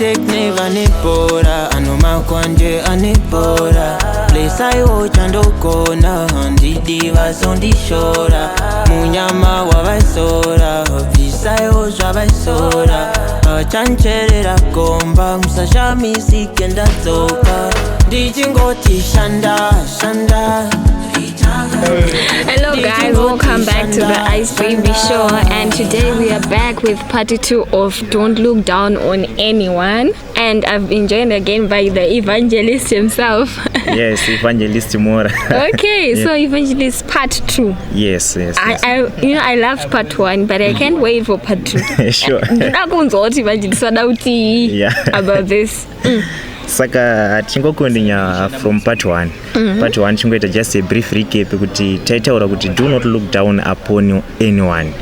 Technique anipora, anoma kwanje anipora. Place I watch and okona, ndidi vasondishora. Munyama wabaisora, visa watch wabaisora. Chancherera komba, msashami sikenda toka. Dijingoti Shanda, Shanda. Hello guys, welcome back to the Ice Baby Show, and today we are back with part 2 of Don't Look Down on Anyone, and I've been joined again by the evangelist himself. Yes, evangelist Mora. Okay, yeah. So evangelist part 2. Yes. I loved part 1, but I can't wait for part 2. Sure. Yeah. About this. Saka tingokondinya from part 1. Part 1 chingoita just a brief recap kuti taitaura kuti do not look down upon anyone.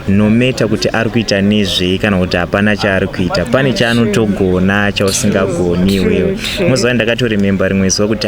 No matter kuti ari kuita nezve kana kuti hapana chaari kuita, pane chaanotogona chausingagoni iwewe. Mozova ndakatoremember rimwe zuva kuti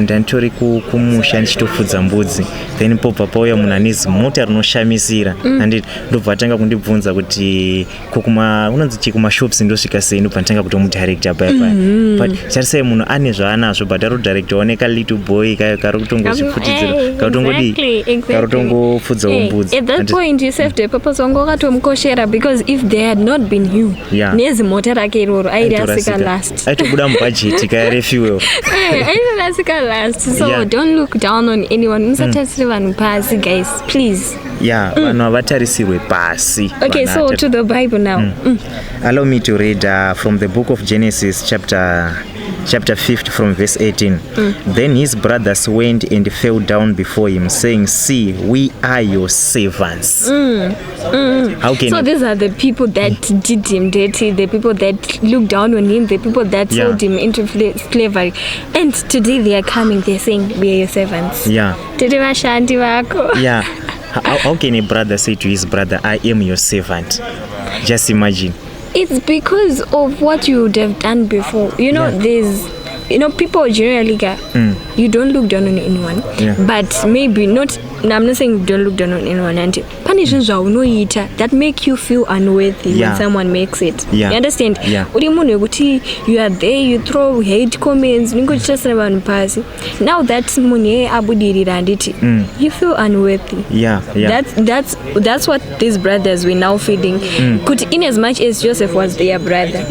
ndanditori kumusha ndichitofudza mbudzi, then pobva pauya munhu ane zimota rinoshamisira, handiti ndobva atanga kundibvunza kuti unonzi chikumashops ndosvika sei, ndobva nditanga kutomudirector paya. But charisai munhu ane zvaanazvo, but ari kudirector oneka little boy kari kutongozvipfutidzira karotongofudzawo mbudzi. At that point you saved a purpose wangu wakatomukoshera, because if there had not been you, nezimota rake iroro airasika last, aitobuda mubudget kaire fuel airasika last. So don't look down on anyone. Musatarisire vanhu pasi, guys, please. Vanhu havatarisirwe pasi. Okay, so to the Bible now. Allow me to read from the book of Genesis chapter 50 from verse 18. Then his brothers went and fell down before him, saying, "See, we are your servants." How can so these are the people that did him dirty, the people that looked down on him, the people that sold him into slavery, and today they are coming, they're saying, "We are your servants." How can a brother say to his brother, "I am your servant"? Just imagine. It's because of what you would have done before. People generally you don't look down on anyone, but maybe not. I'm not saying you don't look down on anyone, and punishments that make you feel unworthy when someone makes it. You understand? You are there, you throw hate comments, now that's you feel unworthy. That's what these brothers were now feeling. In as much as Joseph was their brother,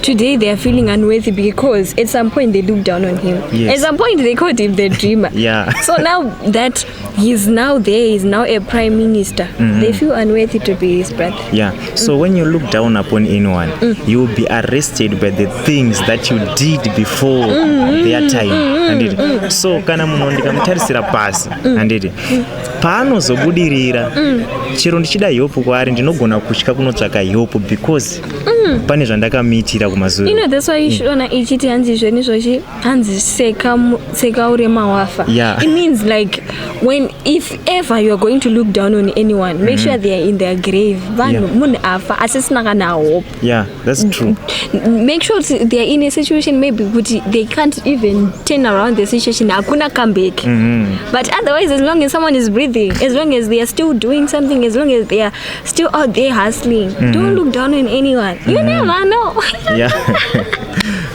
today they are feeling unworthy because at some point they looked down on him. At some point they called him the dreamer. So now that he's now there, he's now a prime minister, they feel unworthy to be his brother. So when you look down upon anyone, you will be arrested by the things that you did before their time. So kana munhu ndikamutarisira pasi, handiti paanozobudirira chero ndichida hope kwaari ndinogona kutya kunotsvaka hope because pane zvandakamitira kumazuva. That's why you should ona ichiti hanzi zvenizvo hanzi seka urema wafa. It means like if ever you are going to look down on anyone, make sure they are in their grave. Munhu afa asisina kana hope. That's true. Make sure they are in a situation maybe they can't even turn around the situation, hakuna comeback. But otherwise, as long as someone is breathing, as long as they are still doing something, as long as they are still out there hustling, don't look down on anyone. You never know.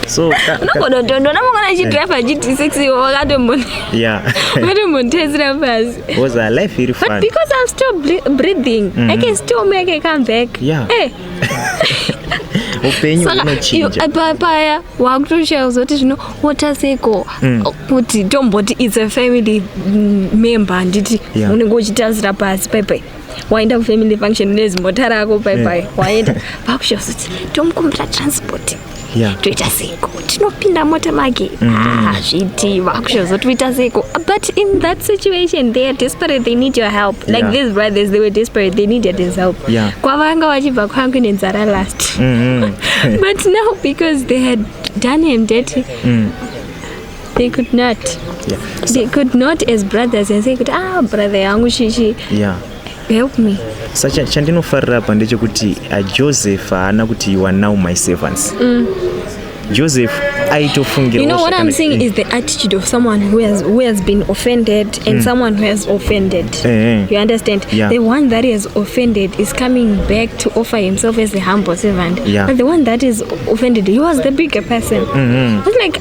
So was our life very fun? But because I'm still breathing, I can still make a comeback. Hey. Paya wakutosha uzoti wotaseko kuti tomboti it's a family member, nditi unenge uchitazira pasi pai waenda family function nezimota rako pai waenda pakusha uzoti tomukumbira transport toita seko tinopinda mota make zviti vakushoza toita seko. But in that situation they are desperate, they need your help. Like these brothers, they were desperate, they needed his help. Kwavanga vachibva kwangu nenzara last. But now because they had done him dirty, they could not. They could not as brothers and say, brother yangu shishi, help me. Sacha chandinofarira pandechekuti Joseph haana kuti you are now my servants. Joseph You know what I'm saying is the attitude of someone who has been offended and someone who has offended. You understand? Yeah. The one that is offended is coming back to offer himself as the humble servant. Yeah. But the one that is offended, he was the bigger person. It's like,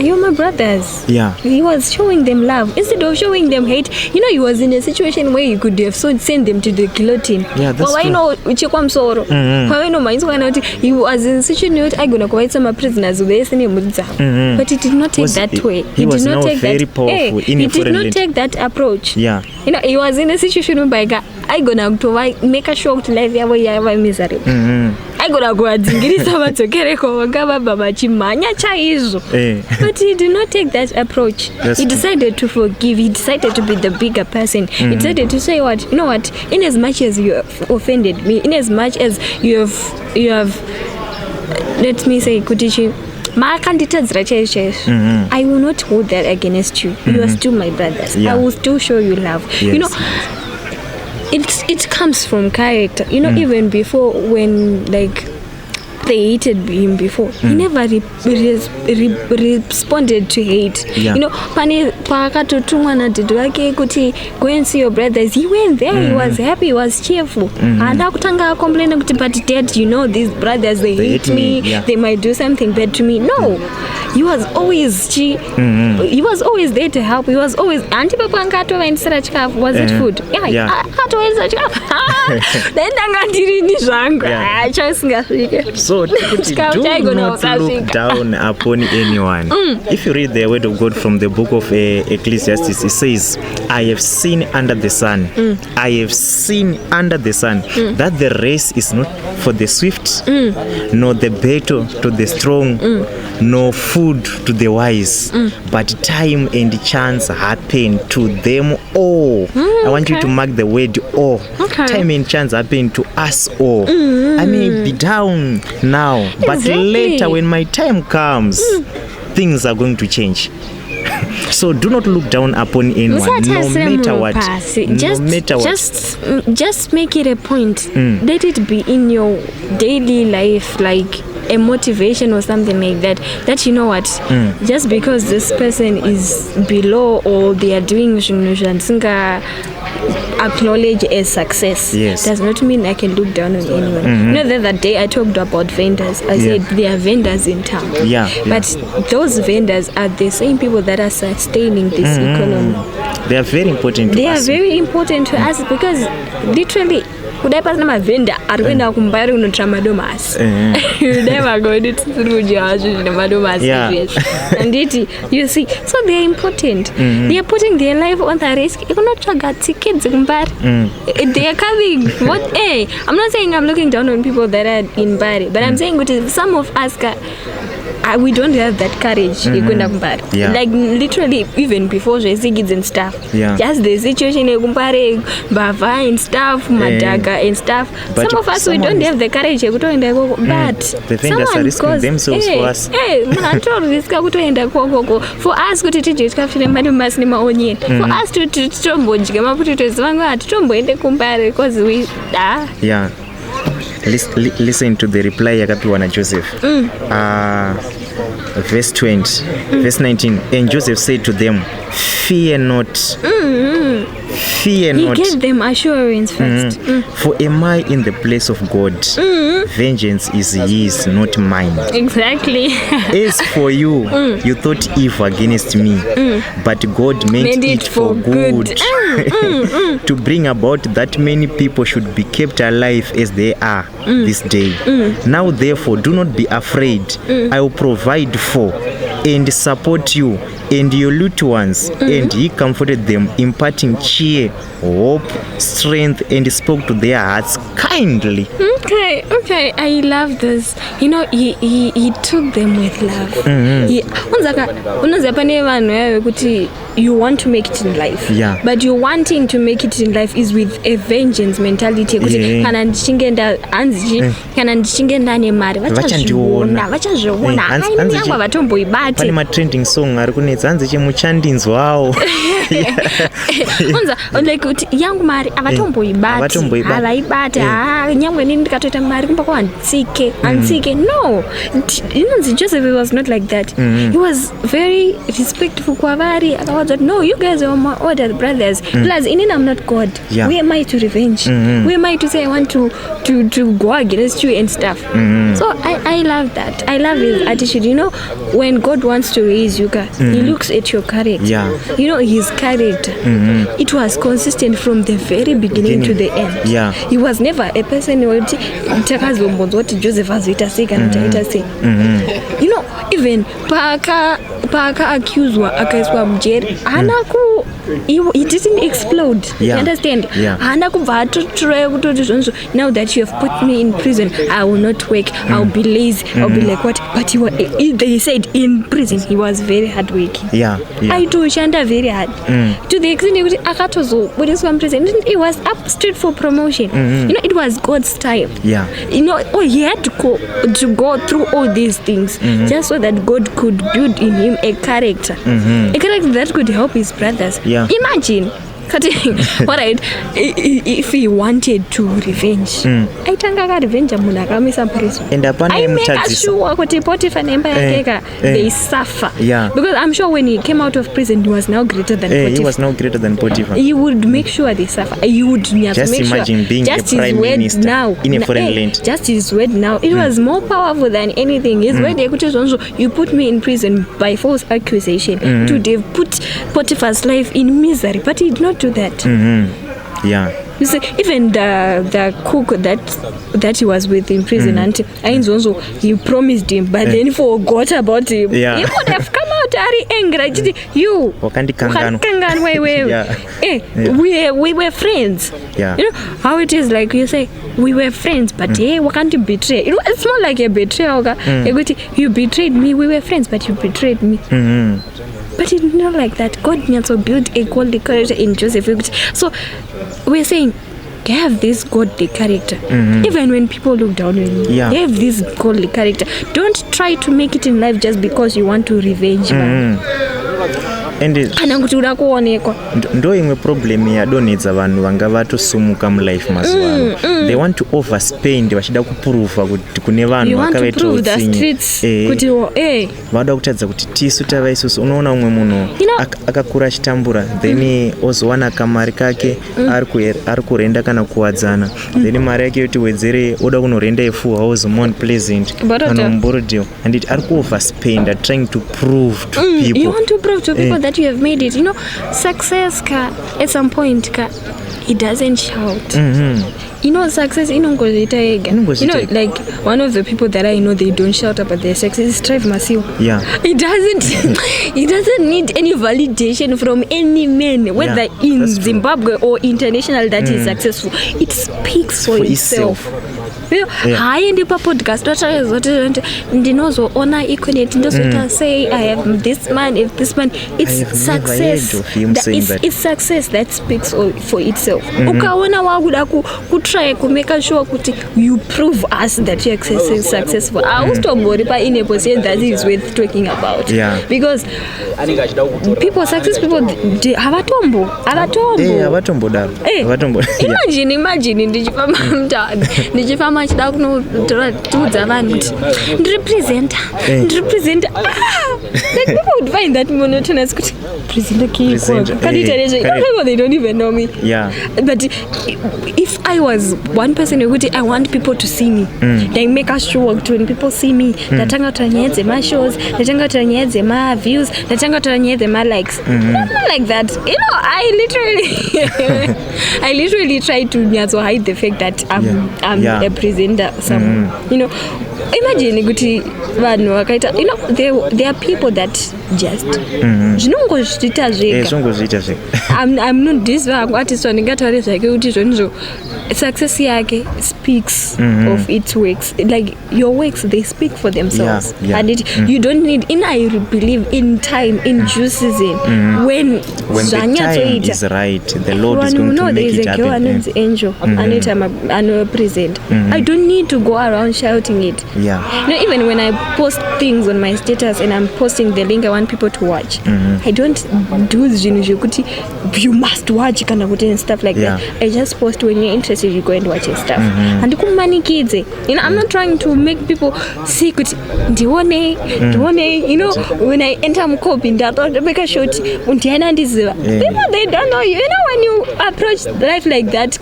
you're my brothers. Yeah. He was showing them love instead of showing them hate. You know, he was in a situation where you could have sent them to the guillotine. Yeah, that's true. He was in a situation where I gonna quite some prisoners but he did not take that way. He was not very powerful. He did not take that approach. Yeah. You know, he was in a situation where I gonna make a show to life where miserable. I gonna go and but he did not take that approach. He decided to forgive. He decided to be the bigger person. He decided to say, what, you know what, in as much as you have offended me, in as much as you have let me say Kutichi, I will not hold that against you. You are still my brothers. Yeah. I will still show you love. Yes. You know, it comes from character. You know, even before when like they hated him before, he never responded to hate. Yeah. You know, go and see your brothers. He went there. He was happy. He was cheerful. And complaining, but Dad, you know, these brothers, they hate me. Yeah. They might do something bad to me. No, he was always he was always there to help. He was always was it food? Yeah. So do not look down upon anyone. If you read the word of God from the book of Ecclesiastes, it says, I have seen under the sun, I have seen under the sun that the race is not for the swift, nor the battle to the strong, nor food to the wise, but time and chance happen to them all. I want you to mark the word all. Time and chance happen to us all. I may be down now, but later when my time comes, things are going to change. So do not look down upon anyone, no matter what. Just make it a point. Let it be in your daily life, like a motivation or something like that. That you know what, just because this person is below or they are doing acknowledge as success, does not mean I can look down on anyone. You know, the other day I talked about vendors. I said there are vendors in town, but those vendors are the same people that are sustaining this economy. They are very important to us. They are very important to us because literally kudai na vendor arkwenda kumbari unotra madomasi. You never go to madomasi. And you see, so they are important. They are putting their life on the risk. You cannot get kids kumbari. They are coming. What? I'm not saying I'm looking down on people that are in Bari, but I'm saying some of us we don't have that courage. Like literally, even before kids and stuff, just the situation Bava and stuff, Madaga and stuff. But some of us we don't have the courage but the vendors are risking themselves for us. For us to because we Listen to the reply yakapiwa na Joseph. Verse 20, verse 19. And Joseph said to them, fear not. Fear not. He gave them assurance first. For am I in the place of God? Vengeance is his, not mine. Exactly. As for you, you thought evil against me, but God meant it for good. To bring about that many people should be kept alive as they are this day. Now therefore do not be afraid. I will provide for and support you and your little ones. And he comforted them, imparting cheer, hope, strength, and spoke to their hearts kindly. Okay, I love this. You know, he took them with love. You want to make it in life, but you wanting to make it in life is with a vengeance mentality. pane matrending song ari kunetsa hanzi chemuchandinzwawo unza like kuti yangu mari avatomboibati avaibata nyangwe nini ndikatoita mari kumba kwansike no inonzi Joseph was not like that. He was very respectful kwavari akawadza no, you guys are my older brothers, plus inini I'm not God. Who am I to revenge? Who am I to say I want to go against you and stuff? So I love that. I love his attitude. You know, when God wants to raise you, he looks at your character. You know, his character. It was consistent from the very beginning to the end. He was never a person who Joseph has you know, even paka accuswa akaiswa mjeri hanaku he didn't explode. You understand? Hanaku now that you have put me in prison, I will not work, I'll be lazy, I'll be like what? But he said in prison he was very hardworking. I do Shanda very hard to the extent that akatozo when he was in prison it was up straight for promotion. You know, it was God's time. You know, he had to go through all these things just so that God could build in him a character that could help his brothers. Imagine alright, if he wanted to revenge, I tanga revenge munhu akamisa prison. I make sure kuti Potiphar nemba yake they suffer. Because I'm sure when he came out of prison he was now greater than Potiphar. He was now greater than Potiphar. He would make sure they suffer. He would just imagine being just a prime minister now, in a foreign land. Just his word now. It was more powerful than anything. His word you put me in prison by false accusation to put Potiphar's life in misery, but he did not do that. You see, even the cook that he was with in prison, and also he promised him, but then forgot about him. He would have come out very angry. You, we were friends. You know how it is, like you say, we were friends, but hey, what can't you betray? It's more like a betrayal. You betrayed me. We were friends, but you betrayed me. But it's not like that. God also built a godly character in Joseph. So we're saying, have this godly character. Even when people look down on you, have this godly character. Don't try to make it in life just because you want to revenge. Ndo imwe problem yadonedza vanhu vanga vatosumuka mulife mazuva they want to overspend vachida kuprova kuti kune vanhu vada kutadza kuti tisu tava isusu. Unoona umwe munhu akakura achitambura then ozowana kamari kake ari kurenda kana kuwadzana then mari yake yoti wedzere oda kunorenda a full house Mount Pleasant kana Mborodeo and it ari kuoverspend trying to prove to people. You want to prove to people that you have made it. You know, success at some point it doesn't shout. You know, success you know, like one of the people that I know, they don't shout about their success is Strive Masio. It doesn't need any validation from any man, whether in Zimbabwe or international, that is successful. It speaks for itself. Haendi podcast ndinozoona equality ndozoita say I have this man, if this man, it's success. It's success that speaks for itself. Ukaona wakuda kutry to make sure kuti you prove us that you are successful. Austombori pa in a position that is worth talking about. Because people, success people, havatombo da. Imagine ndichifamba mtani ndichifamba chida kunotudza vanhu kuti ndirepresenta like people would find that monotonous kuti presenter people they don't even know me. But if I was one person who I want people to see me, like make us sure when people see me natanga tanyedze my shows, natanga tanyedze my views, natanga tanyedze my likes. Not like that. You know, I literally try to hide the fact that I'm a presenter somewhere. You know, imagine kuti vanhu vakaita, you know, there are people that just zvinongozviita zvega. I'm not this artist ndingataure zvake kuti zvonizvo success yake speaks of its works. Like your works, they speak for themselves. And you don't need, I believe in time, in due season, when the time is right, the Lord is going to make it happen. There is a girl, Angel, and I'm present. I don't need to go around shouting it. You know, even when I post things on my status and I'm posting the link I want people to watch, I don't do you must watch and stuff like that. I just post when you're interested, you go and watch and stuff. And you know, I'm not trying to make people see you know, when I enter Mkopi, I thought make a shoot people they don't know you. You know, when you approach life like that,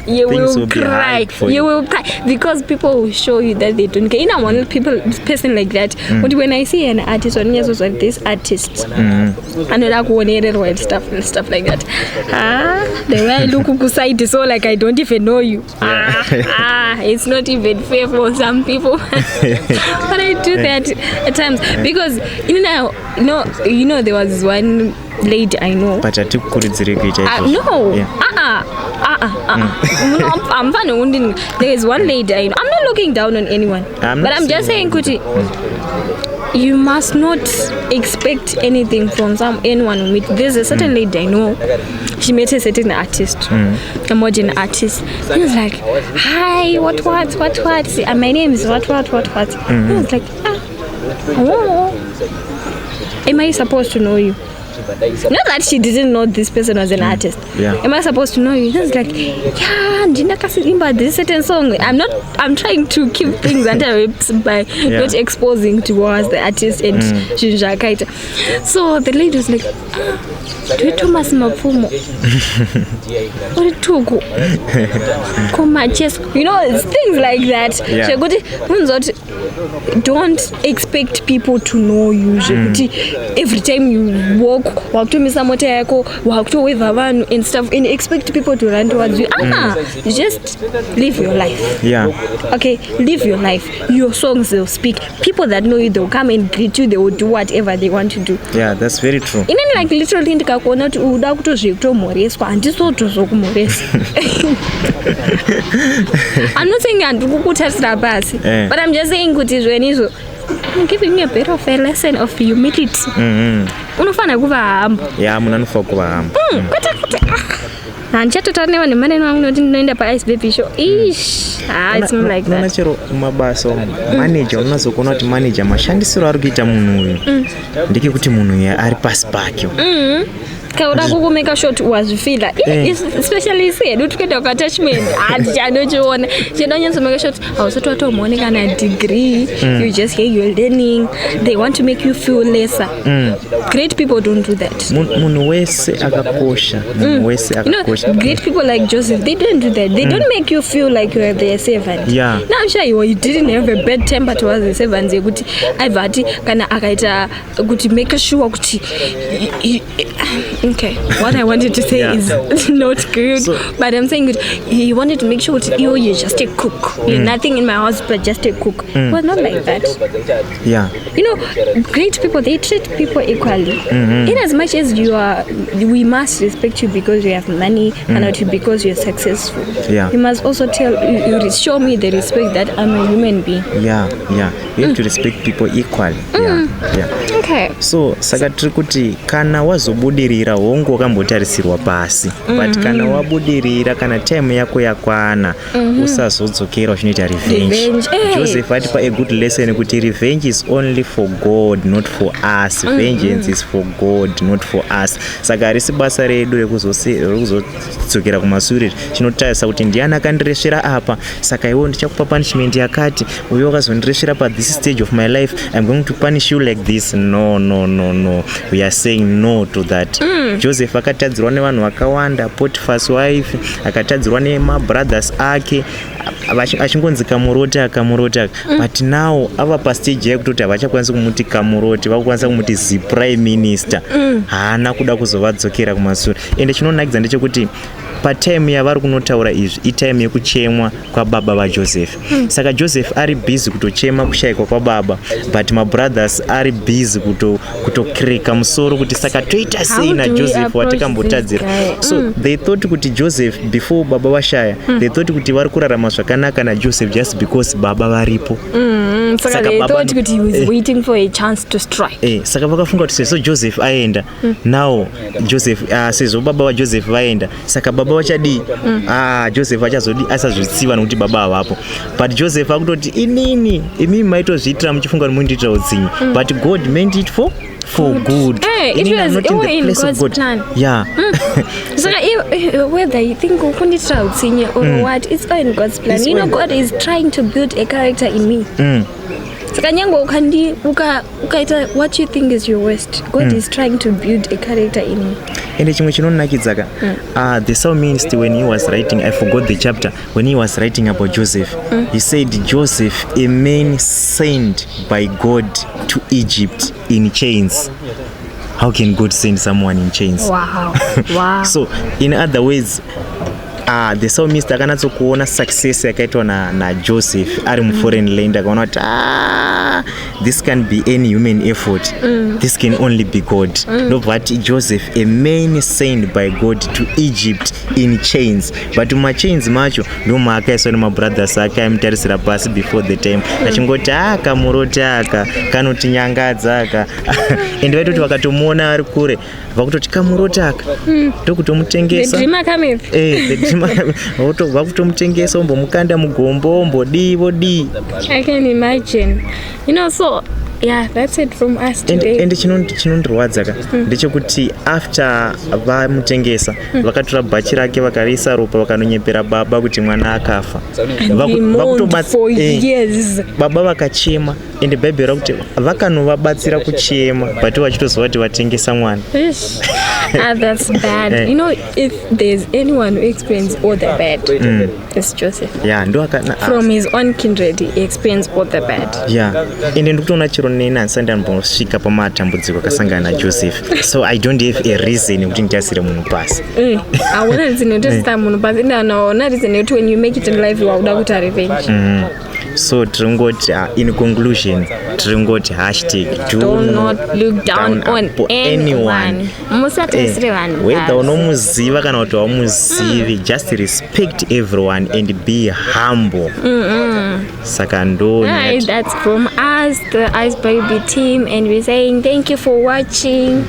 you Things will cry. You will cry because people will show you that they don't care. You know, one person like that. But when I see an artist or this artist, I know that one and stuff like that. The way I look side is so like I don't even know you. It's not even fair for some people. But I do that at times because you know there was one lady I know. But I took I'm fine. There is one lady I know. I'm not looking down on anyone. I'm just saying, Kuti, you must not expect anything from anyone. With there's a certain lady I know. She met a certain artist, a modern artist. He was like, "Hi, what? My name is what? He was like, oh, am I supposed to know you?" Not that she didn't know this person was an artist. Am I supposed to know you? He was like, this certain song. I'm trying to keep things under wraps by not exposing towards the artist and Shinja Kaita. So the lady was like, do you Thomas Mapumo? What to go? Come my chest. You know, it's things like that. Don't expect people to know you. Every time you walk to Misamote yako, walk to with Havan and stuff, and expect people to run towards you. Just live your life. Okay, live your life. Your songs will speak. People that know you, they'll come and greet you. They will do whatever they want to do. Yeah, that's very true. In like literally ndikakuona kuti uda kutomoreswa handisotozokumoresa. I'm not saying andikukutarisira pasi, but I'm just saying kuti zvenizvo I'm giving you a bit of a lesson of humility. Unofana kuva humble. Munanofa kuva humble. Handichatotana nemaneno angu noti ndinoenda pa-ice baby show. It's not like that. Chero mabasa manager unozokuona kuti manager mashandisiro ari kuita munhu uyu ndike kuti munhu uyu ari pasi pake. Kauda kukumeka shot wazvifila especially said utokuenda attachment handichandochiona chendanyatso make shot hausati watomuone kana degree. You just here you're learning. They want to make you feel lesser. Great people don't do that. Munhu wese akakosha. You know, great people like Joseph, they don't do that. They don't make you feel like you're their servant. Now I'm sure you didn't have a bad temper towards the servant. Kuti aivati kana akaita kuti make sure kuti okay, what I wanted to say is not good, but I'm saying he wanted to make sure that you're just a cook. You're nothing in my house but just a cook. Well, not like that. You know, great people, they treat people equally. In as much as we must respect you because you have money and not because you're successful. You must also show me the respect that I'm a human being. You have to respect people equally. Okay. So saka tiri kuti kana wazobudirira hongo wakambotarisirwa pasi, but kana wabudirira kana time yako yakwana usazodzokera zvinoita revenge. Joseph atipa a good lesson kuti revenge is only for God, not for us. Vengeance is for God, not for us. Saka harisi basa redu rekuzodzokera kumashure. Chinotarisa kuti ndiani akandireshera apa, saka iwo ndichakupa punishment yakati, uyo wakazondireshera pa this stage of my life, I'm going to punish you like this. No. We are saying no to that. Joseph akatadzirwa nevanhu vakawanda, Potiphar's wife akatadzirwa nemabrothers ake achingonzi kamurota, but now ava pastage yekutoti havachakwanisi kumuti kamuroti, vakukwanisa kumuti prime minister. Haana kuda kuzovadzokera kumashure. Ende chinonakidza ndechekuti patime yavari kunotaura izvi itime yekuchemwa kwababa vaJoseph. Saka Joseph ari busy kutochema kushayikwa kwababa, but mabrothers ari busy kutokreka musoro kuti saka toita sei naJoseph watakambotadzira. So they thought kuti Joseph before baba vashaya, they thought kuti vari kurarama zvakanaka naJoseph just because baba varipo. Saka they thought kuti he was waiting for a chance to strike. Saka vakafunga kuti seso Joseph aenda now Joseph sezo baba wa Joseph vaenda saka baba vachadi Joseph achazodi asazotsiva nokuti baba avapo, but Joseph akutoti imi maitozviitira muchifunga kuti mundiitira utsinye, but God meant it for good. It was in God's plan. Yeah. So whether you think ukunditira utsinye or what, it's all in God's plan. You know, God is trying to build a character in me. Saka nyango ukaita what you think is your worst, God is trying to build a character in me. Ende chimwe chinonakidzaka the psalmist when he was writing, I forgot the chapter, when he was writing about Joseph, he said Joseph, a man sent by God to Egypt in chains. How can God send someone in chains? Wow. So in other words, the psalmist akanatso kuona success yakaitwa na Joseph ari mu foreign land, akaona kuti this can be any human effort, this can only be God. No, but Joseph, a man sent by God to Egypt in chains, but ma chains macho ndo maakaiswa nemabrothers ake aimutarisira pasi before the time achingoti kamurota aka kanotinyangadza aka ende vaitoti vakatomuona ari kure vakutoti kamurota aka ndokutomutengesa vakutomutengesa ombomukanda mugombo ombodii. I can imagine, you know. So yeah, that's it from us today. Ende chinondirwadzaka ndechekuti after vamutengesa vakatora bhachi rake vakarisa ropa vakanonyepera baba kuti mwana akafa, baba vakachema, ende bhaibheri rakuti vakanovabatsira kuchema but vachitoziva kuti vatengesa mwana. That's bad. You know, if there's anyone who explains all the bad, it's Joseph. Yeah, from his own kindred he explains all the bad. Yeah, ende ndikutoona chiro nena sandambosvika pamatambudziko akasangana na Joseph, so I don't have a reason kuti nditasire munhu pasi. Hauna reason yotosita munhu pasi, ende hauna reason yoti when you make it in life wauda kuita revenge. So tiringoti in conclusion tiringoti do not look down on anyone. Musatarisire vanhu. Whether unomuziva kana kuti haumuzivi, just respect everyone and be humble. Saka ndo that's from us, the Ice Baby team, and we're saying thank you for watching.